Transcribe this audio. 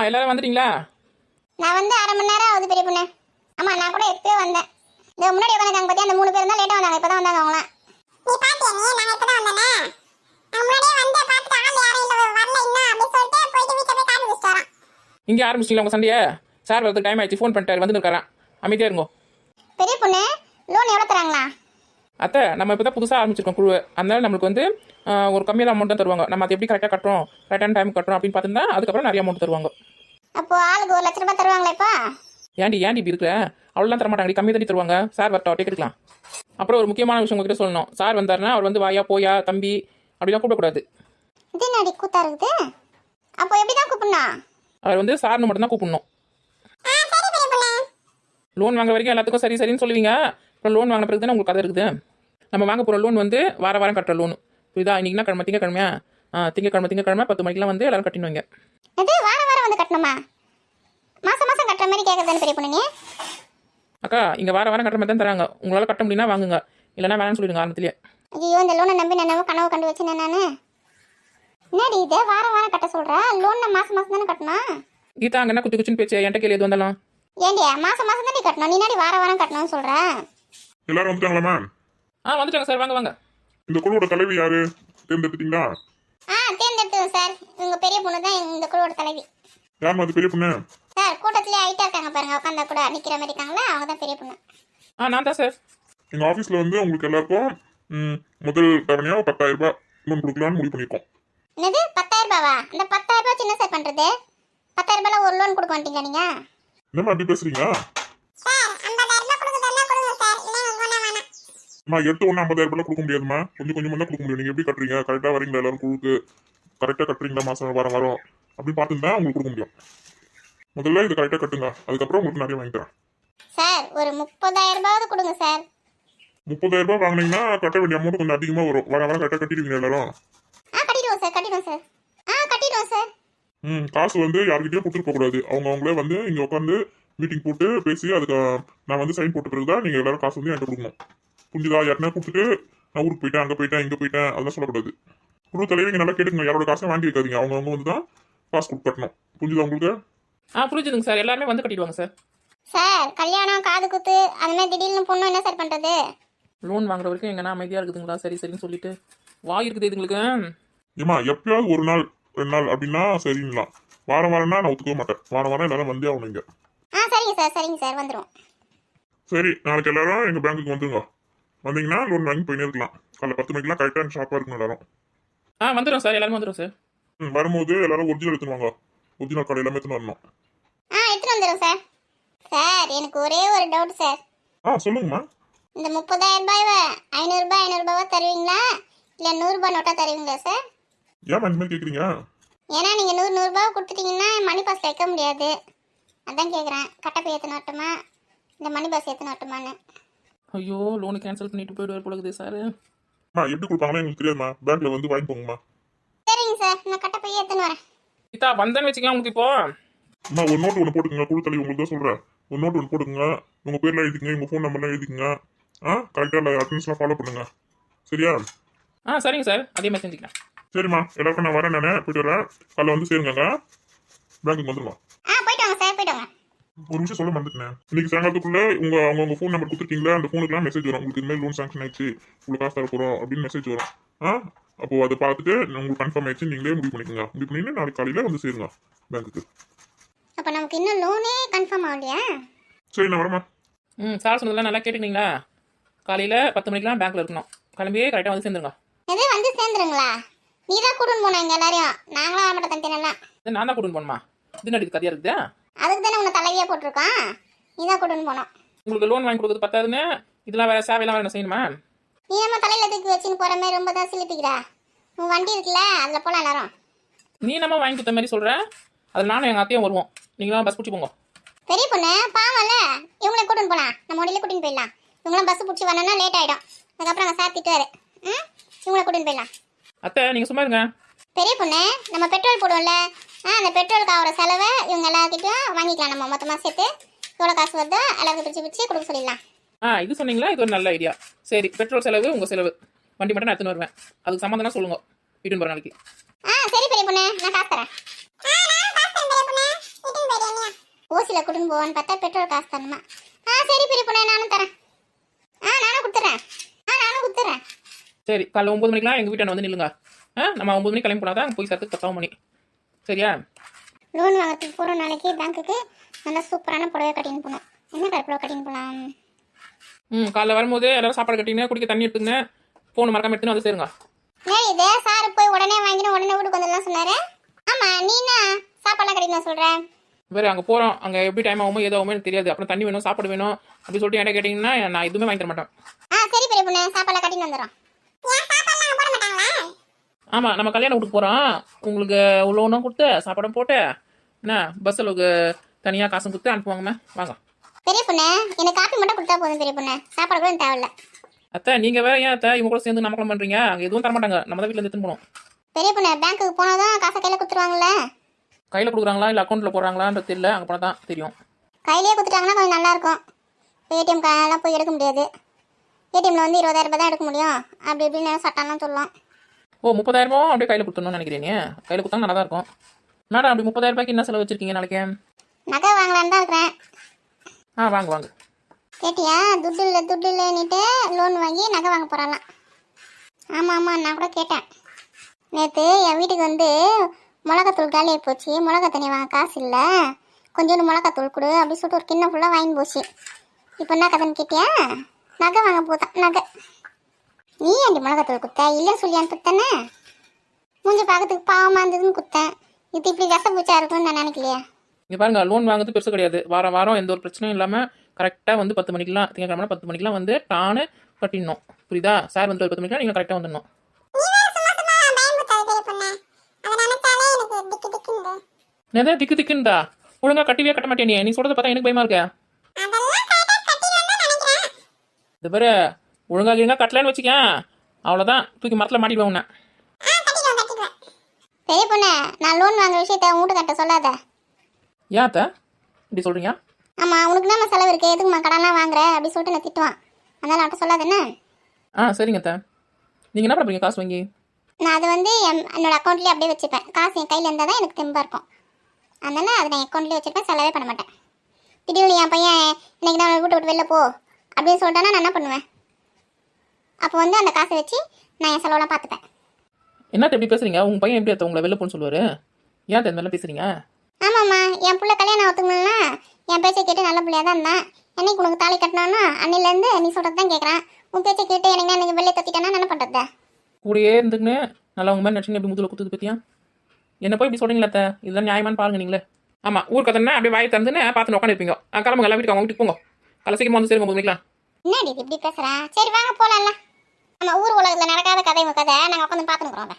எல்லாரும் வந்துட்டீங்களா? நான் வந்து அரை மணி நேரம் ஆகுது பெரிய பொண்ணு. ஆமா, நான் கூட எப்பயோ வந்தேன். இந்த முன்னாடி உட்காந்துருக்காங்க பத்தி, அந்த 3 பேர் தான் லேட்டா வந்தாங்க. இப்பதான் வந்தாங்க அவங்களாம். நீ பாத்தியா? நான் இப்பதான் வந்தேனே. நான் முன்னாடியே வந்து பார்த்துட்டு ஆள் யாரும் இல்ல, வரல இன்னும் அப்படி சொல்லிட்டு போயிட்டு வீட்டுல போய் காப்பி குடிச்சிட்டு வரேன். இங்கே ஆரம்பிச்சிட்டீங்களா உங்க சண்டையை? சார் வரதுக்கு டைம் ஆயிடுச்சு, ஃபோன் பண்ணிட்டாரு, வந்து இருக்காரான். அமைதியா இருங்கோ. பெரிய பொண்ணு, லோன் எவ்வளவு தராங்களா? அத்தை, நம்ம இப்போ தான் புதுசாக ஆரம்பிச்சிருக்கோம் குழு. அதனால நம்மளுக்கு வந்து ஒரு கம்மியான அமௌண்ட் தான் தருவாங்க. நம்ம அதை எப்படி கரெக்டாக கட்டுறோம், கரெக்டான டைம் கட்டுறோம் அப்படின்னு பார்த்துருந்தா அதுக்கப்புறம் நிறைய அமௌண்ட் தருவாங்க. அப்போ ஆளுக்கு 1 லட்சம் ரூபாய் தருவாங்களா இப்போ? ஏன்டி இப்படி இருக்கிற? அவ்வளோலாம் தரமாட்டாங்க, கம்மி தண்ணி தருவாங்க. சார் வரட்டும் கேட்கலாம். அப்புறம் ஒரு முக்கியமான விஷயம் உங்ககிட்ட சொல்லணும். சார் வந்தாருன்னா அவர் வந்து வாயா போயா தம்பி அப்படிலாம் கூப்பிடக்கூடாது. இது என்னடி கூத்தா இருக்குது? அப்போ எப்படி தான் கூப்பிடணும்? அவர் வந்து சார்னு மட்டும் தான் கூப்பிடணும். லோன் வாங்குற வரைக்கும் எல்லாத்துக்கும் சரி சரின்னு சொல்லுவீங்க. அப்புறம் லோன் வாங்கின பிறகு தானே உங்களுக்கு கதை இருக்குது. நம்ம வாங்க போகிற லோன் வந்து வாரம் கட்டுற லோன். புரியுதா? இன்னைக்குனா திங்கக்கிழமையா? திங்கக்கிழமை 10 மணிக்கெலாம் வந்து எல்லாரும் கட்டினுவீங்க. அது வாரம் வந்து கட்டணுமா? மாசம் கட்டுற மாதிரி கேட்குறதானே பெரிய பொண்ணு? அக்கா, இங்கே வாரம் கட்டுற மாதிரி தான் தராங்க. உங்களால் கட்ட முடியும்னா வாங்குங்க, இல்லைனா வேணாம்னு சொல்லிடுங்க ஆரம்பத்திலேயே. ஐயோ, இந்த லோனை நம்பி நான் கனவு கண்டு வச்சுனேன் நான். என்னடி இது வாரம் கட்ட சொல்கிறேன்? லோன் நான் மாசம் தானே கட்டணும். கீதா அங்கன்னா குச்சின்னு பேச்சு என்கிட்ட கேள்வி எது வந்தாலும். ஏண்டியா மாசம் தானே கட்டணும், நீ நாடி வாரம் கட்டணும்னு சொல்கிறேன். எல்லாரும் வந்துட்டாங்களா மேம்? வந்துட்டாங்க சார், வாங்க. இந்த குழுவோட தலைவி யாரு தேர்ந்தெடுத்தீங்களா? தேர்ந்தெடுத்தோம் சார். உங்க பெரிய பொண்ணு தான் இந்த குழுவோட தலைவி. யாருமா அது பெரிய பொண்ணு? சார், கூட்டத்திலே ஹைட்டா இருக்காங்க பாருங்க, உட்காந்தா கூட நிக்கிற மாதிரி இருக்காங்களா, அவங்க தான் பெரிய பொண்ணு. நான் தான் சார். எங்க ஆபீஸ்ல வந்து உங்களுக்கு எல்லாருக்கும் முதல் தவணையா 10,000 ரூபாய் லோன் கொடுக்கலாம்னு முடிவு பண்ணிருக்கோம். என்னது 10,000 ரூபாவா? இந்த 10,000 ரூபாய் சின்ன சார் பண்றது? 10,000 ரூபாய்ல ஒரு லோன் கொடுக்க மாட்டீங்களா நீங்க? என்னம்மா அப்படி பேசுறீங்க? சார் 50,000 ரூபாய் கொடுக்கறதா கொடுங்க சார், இல்ல லோனா வேணாம். அம்மா எடுத்து ஒண்ணு 50,000 ரூபாய் கொடுக்க முடியாதுமா, கொஞ்சம் கொஞ்சமா தான் கொடுக்க முடியும். நீங்க எப்படி கட்டுறீங்க, கரெக்டா வரீங்களா எல்லாரும் குழுக்கு, கரெக்டா கட்டுறீங்களா மாசம் வாரம் அப்படின்னு பார்த்துட்டு தான் உங்களுக்கு கொடுக்க முடியும். முதல்ல இது கரெக்டா கட்டுங்க, அதுக்கப்புறம் உங்களுக்கு நிறைய வாங்கி தரேன். சார் ஒரு 30,000 ரூபாய் கொடுங்க சார். 30,000 ரூபாய் வாங்கினீங்கன்னா கட்ட வேண்டிய அமௌண்ட் கொஞ்சம் அதிகமா வரும். வாரம் கரெக்டா கட்டிடுவீங்க எல்லாரும்? கட்டிடுவோம் சார். கட்டிடுவோம் சார். காசு வந்து யார்கிட்டயும் கொடுத்துட்டு போக கூடாது. அவங்களே வந்து இங்க உட்காந்து மீட்டிங் போட்டு பேசி அதுக்கு நான் வந்து சைன் போட்ட பிறகுதான் நீங்க எல்லாரும் காசு வந்து என்கிட்ட கொடுக்கணும். புரிஞ்சுதா? யாருன்னா கொடுத்துட்டு நான் ஊருக்கு போயிட்டேன், அங்க போயிட்டேன், இங்க போயிட்டேன் அதெல்லாம் சொல்லக்கூடாது. குழு தலைவர் இங்க நல்லா கேட்டுங்க, யாரோட காசை வாங்கி வைக்காதீங்க. அவங்க வந்து தான் காசு கொடுத்து கட்டணும். புரிஞ்சுதா உங்களுக்கு? புரிஞ்சுதுங்க சார். எல்லாருமே வந்து கட்டிடுவாங்க சார். சார் கல்யாணம், காது குத்து அந்த மாதிரி திடீர்னு பொண்ணு என்ன சார் பண்றது? லோன் வாங்குற வரைக்கும் எங்கன்னா அமைதியா இருக்குதுங்களா? சரின்னு சொல்லிட்டு வாய் இருக்குது இதுங்களுக்கு. ஏமா எப்பயாவது ஒரு நாள் 2 நாள் அப்படின்னா சரிங்களா? வாரம்னா நான் ஒத்துக்கவே மாட்டேன். வாரம் எல்லாரும் வந்தே ஆகணும் இங்க. சரிங்க சார் வந்துடும். சரி, நாளைக்கு எல்லாரும் எங்க பேங்க்குக்கு வந்துருங்க. வந்தீங்கன்னா லோன் வாங்கி போயினே இருக்கலாம். காலைல 10 மணிக்கெல்லாம் கரெக்டா ஷாப்பா இருக்கணும் எல்லாரும். வந்துடும் சார், எல்லாரும் வந்துடும் சார். வரும்போது எல்லாரும் ஒரிஜினல் எடுத்துருவாங்க. ஒரிஜினல் கார்டு எல்லாமே எடுத்துன்னு வரணும். எடுத்துட்டு வந்துடும் சார். சார் எனக்கு ஒரே ஒரு டவுட் சார். சொல்லுங்கம்மா. இந்த 30,000 ரூபாய் 500 ரூபாவா தருவீங்களா, இல்ல 100 ரூபாய் நோட்டா தருவீங்களா சார்? ஏன் இந்த மாதிரி கேக்குறீங்க? ஏன்னா நீங்க 100 ரூபாய் கொடுத்துட்டீங்கன்னா மணி பாஸ் வைக்க முடியாது. அதான் கேக்குறேன், கட்டப்பை ஏத்தன வரட்டுமா இந்த மணி பாஸ் ஏத்தன வரட்டுமான்னு. ஐயோ, லோனு கேன்சல் பண்ணிட்டு போயிடுவார் போலகுது சார். எப்படி கொடுப்பாங்களோ எங்களுக்கு தெரியாதுமா, பேங்க்ல வந்து வாங்கி போங்கம்மா. சரிங்க சார், நான் கட்டப்பை ஏத்தன வரேன். கீதா வந்தேன்னு வச்சுக்கலாம். உங்களுக்கு இப்போ ஒரு நோட்டு ஒன்று போட்டுக்கோங்க. குழு தலைவி உங்களுக்கு தான் சொல்றேன். ஒரு நோட்டு ஒன்று போட்டுக்கோங்க. உங்க பேர்லாம் எழுதிக்கங்க, உங்க ஃபோன் நம்பர்லாம் எழுதிக்கங்க. கரெக்டா அட்டெண்டன்ஸ்லாம் ஃபாலோ பண்ணுங்க. சரியா? சரிங்க சார், அதே மாதிரி செஞ்சுக்கிறேன். சரிம்மா, எல்லாருக்கும் நான் வரேன். நானே போயிட்டு வரேன். காலைல வந்து சேருங்க, பேங்க்குக்கு வந்துருமா. போயிட்டு வாங்க சார், போயிட்டு வாங்க. ஒரு விஷயம் சொல்ல மறந்துட்டேன். இன்னைக்கு சாயங்காலத்துக்குள்ள உங்க ஃபோன் நம்பர் கொடுத்துருக்கீங்களா, அந்த ஃபோனுக்குலாம் மெசேஜ் வரும். உங்களுக்கு இனிமேல் லோன் சாங்ஷன் ஆயிடுச்சு, உங்களுக்கு காசு தர போறோம் அப்படின்னு மெசேஜ் வரும். அப்போ அதை பார்த்துட்டு உங்களுக்கு கன்ஃபார்ம் ஆயிடுச்சு, நீங்களே முடிவு பண்ணிக்கோங்க. முடிவு பண்ணிட்டு நாளைக்கு காலையில வந்து சேருங்க பேங்க்குக்கு. அப்ப நமக்கு இன்னும் லோனே கன்ஃபார்ம் ஆகலையா? சரி, நான் வரமா. சார் சொன்னதெல்லாம் நல்லா கேட்டுக்கிட்டீங்களா? காலையில 10 மணிக்கெல்லாம் பேங்க்ல இருக்கணும். கிளம்பியே கரெக்டாக வந்து சேர்ந்துருங்க. எது வந்து சேர்ந்துருங்களா? நீ தான் கூட்டின்னு போன எங்க எல்லாரையும், நாங்களாம் வர மாட்டோம் தனித்தனியெல்லாம். நான் தான் கூட்டின்னு போகணுமா? இது நடிக்கு கதையா இருக்குதா? அதுக்கு தானே உன்னை தலைவியா போட்டிருக்கான். நீ தான் கூட்டின்னு போனோம். உங்களுக்கு லோன் வாங்கி கொடுக்குறது பத்தாதுன்னு இதெல்லாம் வேற சேவையெல்லாம் வேற செய்யணுமா? நீ நம்ம தலையில தூக்கி வச்சுன்னு போற மாதிரி ரொம்ப தான் சிலிப்பிக்கிறா. உன் வண்டி இருக்குல்ல, அதுல போலாம் எல்லாரும். நீ நம்ம வாங்கி கொடுத்த மாதிரி சொல்ற. அதில் நானும் எங்கள் அத்தையும் வருவோம். நீங்களாம் பஸ் பிடிச்சி போங்க. பெரிய பொண்ணு பாவம்ல, இவங்களே கூட்டின்னு போலாம். நம்ம வண்டியில கூட்டின்னு போயிடலாம். இவங்களாம் பஸ் பிடிச்சி வரணும்னா லேட் ஆயிடும். அதுக்கப்புறம் அங்கே சார் திட்டுவாரு. இவங்கள கூட்டின்னு போயிடலாம். அத்தை நீங்கள் சும்மா இருங்க. பெரிய பொண்ணு, நம்ம பெட்ரோல் போடுவோம்ல, அந்த பெட்ரோலுக்கு ஆகிற செலவை இவங்க எல்லாருக்கிட்டையும் வாங்கிக்கலாம். நம்ம மொத்தமாக சேர்த்து எவ்வளோ காசு வருதோ எல்லாருக்கும் பிரிச்சு கொடுக்க சொல்லிடலாம். இது சொன்னீங்களா? இது ஒரு நல்ல ஐடியா. சரி, பெட்ரோல் செலவு உங்கள் செலவு. வண்டி மட்டும் நான் எடுத்துன்னு வருவேன். அதுக்கு சம்மந்தம்னா சொல்லுங்க. வீட்டுன்னு போகிற நாளைக்கு. சரி பெரிய பொண்ணு, நான் காசு தரேன். ஓசியில் கூட்டின்னு போவான்னு பார்த்தா பெட்ரோல் காசு தரணுமா? சரி பெரிய பொண்ணு, நானும் தரேன். நானும் கொடுத்துறேன். நானும் கொடுத்துறேன். சரி, காலைல 9 மணிக்கெலாம் எங்கள் வீட்டாண்ட வந்து நில்லுங்க. நம்ம 9 மணிக்கு கிளம்பி போனால் தான் போய் சேர்த்து 10 மணி. சரியா? லோன் வாங்கிறதுக்கு போகிற நாளைக்கு பேங்க்குக்கு நல்லா சூப்பரான புடவை கட்டின்னு போகணும். என்ன கலர் புடவை கட்டின்னு போகலாம்? காலைல வரும்போது எல்லாரும் சாப்பாடு கட்டிங்க, குடிக்க தண்ணி எடுத்துங்க, ஃபோன் மறக்காம எடுத்துன்னு வந்து சேருங்க. இதே சார் போய் உடனே வாங்கினு உடனே வீட்டுக்கு வந்துடலாம் சொன்னாரு. ஆமாம், நீ என்ன சாப்பாடுலாம் கட்டின்னு சொல்கிறேன்? வேறு அங்கே போகிறோம், அங்கே எப்படி டைம் ஆகுமோ ஏதோ ஆகுமோ எனக்கு தெரியாது. அப்புறம் தண்ணி வேணும், சாப்பாடு வேணும் அப்படி சொல்லிட்டு என்கிட்ட கேட்டிங்கன்னா நான் எதுவுமே வாங்கி தர மாட்டேன். சரி பெரிய பொண்ணு, சாப்பாடுலாம் கட்டின்னு வந்துடும். ஆமாம், நம்ம கல்யாணம் வீட்டுக்கு போகிறோம். உங்களுக்கு லோனும் கொடுத்து சாப்பாடும் போட்டு என்ன பஸ்ஸில் தனியாக காசும் கொடுத்து அனுப்புவாங்கம்மா. வாங்க பெரிய பொண்ணு, எனக்கு காப்பி மட்டும் கொடுத்தா போதும் பெரிய பொண்ணு, சாப்பாடு கூட தேவையில்ல. அத்தை, நீங்கள் வேற ஏன் அத்தை இவங்க கூட சேர்ந்து நமக்குள்ள பண்ணுறீங்க? அங்கே எதுவும் தர மாட்டாங்க, நம்ம தான் வீட்டில் இருந்து எடுத்துன்னு போகணும். பெரிய பொண்ணு, பேங்க்குக்கு போனதும் காசை கையில் கொடுத்துருவாங்கல்ல? கையில் கொடுக்குறாங்களா இல்லை அக்கௌண்ட்டில் போடுறாங்களான்றது தெரியல, அங்கே போனால் தான் தெரியும். கையிலேயே கொடுத்துட்டாங்கன்னா கொஞ்சம் நல்லாயிருக்கும். ஏடிஎம் கார்டெல்லாம் போய் எடுக்க முடியாது. ஏடிஎம்மில் வந்து 20,000 ரூபாய் தான் எடுக்க முடியும். அப்படி இப்படின்னு சட்டம்லாம் சொல்லலாம். 30,000 அப்படியே கையில் கொடுத்துடணும்னு நினைக்கிறீங்க? கையில் கொடுத்தா நல்லா தான் இருக்கும். மேடம், அப்படி 30,000 ரூபாய்க்கு என்ன செலவு வச்சிருக்கீங்க நாளைக்கு? நகை வாங்கலான்னு தான் இருக்கிறேன். வாங்க வாங்க. கேட்டியா? துட்டு இல்லைன்னுட்டு லோன் வாங்கி நகை வாங்க போகிறாலாம். ஆமாம், நான் கூட கேட்டேன். நேற்று என் வீட்டுக்கு வந்து மிளகாத்தூள் காலியாக போச்சு, மிளகா தண்ணி வாங்க காசு இல்லை, கொஞ்சோண்டு மிளகாத்தூள் கொடு அப்படின்னு சொல்லிட்டு ஒரு கிண்ணம் ஃபுல்லாக வாங்கி போச்சு. இப்போ என்ன கதைன்னு கேட்டியா? நகை வாங்க போதான் நகை. நீ ஏன்டி மிளகாத்தூள் குத்த? இல்லைன்னு சொல்லி அனுப்பித்தானே. மூஞ்சி பார்க்கறதுக்கு பாவமாக இருந்ததுன்னு குத்தேன். இது இப்படி கசப்பூச்சா இருக்குன்னு நான் நினைக்கலையா? இங்கே பாருங்க, லோன் வாங்குறது பெருசு கிடையாது. வாரம் வாரம் எந்த ஒரு பிரச்சனையும் இல்லாமல் கரெக்டாக வந்து 10 மணிக்கெலாம், திங்கக்கிழமை 10 மணிக்கெலாம் வந்து டானு கட்டிடணும். புரியுதா? சார் வந்து 10 மணிக்கெலாம் நீங்கள் கரெக்டாக வந்துடணும். எதை திக்கு திக்குண்டா? ஒழுங்கா கட்டிவே கட்ட மாட்டேன். நீ சொல்றத பார்த்தா எனக்கு பயமா இருக்க. இது பேரு ஒழுங்காக இருங்க, கட்டலன்னு வச்சுக்கேன், அவ்வளோதான், தூக்கி மரத்தில் மாட்டிடுவேன் உன்னை. பெரிய பொண்ணு, நான் லோன் வாங்குற விஷயத்த உன் வீட்டு கட்ட சொல்லாத. ஏன் அத்தை இப்படி சொல்கிறீங்க? ஆமாம், உனக்கு என்ன செலவு இருக்கு, எதுக்குமா கடன்லாம் வாங்குற அப்படி சொல்லிட்டு நான் திட்டுவான். அதனால அவட்ட சொல்லாதுன்னு. சரிங்க அத்தை. நீங்கள் என்ன பண்ணுறீங்க காசு வாங்கி? நான் அது வந்து என்னோட அக்கௌண்ட்லேயே அப்படியே வச்சுப்பேன். காசு என் கையில் இருந்தால் தான் எனக்கு தெம்பாக இருக்கும். அதனால அதை நான் அக்கௌண்ட்லேயே வச்சுருப்பேன், செலவே பண்ண மாட்டேன். திடீர்னு என் பையன் இன்னைக்கு நான் வீட்டு விட்டு வெளில போ அப்படின்னு சொல்லிட்டானா நான் என்ன பண்ணுவேன்? அப்போ வந்து அந்த காசை வச்சு நான் என் செலவெல்லாம் பார்த்துப்பேன். என்னத்த எப்படி பேசுறீங்க? உங்கள் பையன் எப்படி அத்தை உங்களை வெளில போன்னு சொல்லுவார்? ஏன் அத்தை இந்த மாதிரிலாம் பேசுறீங்க? ஆமாம்மா, என் பிள்ளை கல்யாணம் ஆகுதுங்கன்னா என் பேச்சை கேட்டு நல்ல பிள்ளையாக தான் இருந்தான். என்னைக்கு உனக்கு தாலி கட்டினானோ அன்னிலேருந்து நீ சொல்கிறது தான் கேட்குறான். உன் பேச்சை கேட்டு எனக்கு நான் வெளியே தத்திட்டேன்னா என்ன பண்ணுறது? கூடயே இருந்துக்குன்னு நல்லா உங்கள் மாதிரி நடிச்சுன்னு எப்படி முதுகில் குத்துது பற்றியா? என்ன போய் இப்படி சொல்கிறீங்களா அத்தை? இதெல்லாம் நியாயமானு பாருங்க நீங்களே. ஆமாம், ஊர் கதைன்னா அப்படியே வாய் தந்துன்னு பார்த்துன்னு உட்காந்துருப்பீங்க. கிளம்புங்க, எல்லாம் வீட்டுக்கு அவங்க வீட்டுக்கு போங்க. காலை சீக்கிரமாக வந்து சேருங்க 9 மணிக்கெலாம். என்னடி இப்படி பேசுகிறேன்? சரி வாங்க போகலாம்ல. நம்ம ஊர் உலகத்தில் நடக்காத கதை கதை நாங்கள் உட்காந்து பார்த்துக்கிறோம்.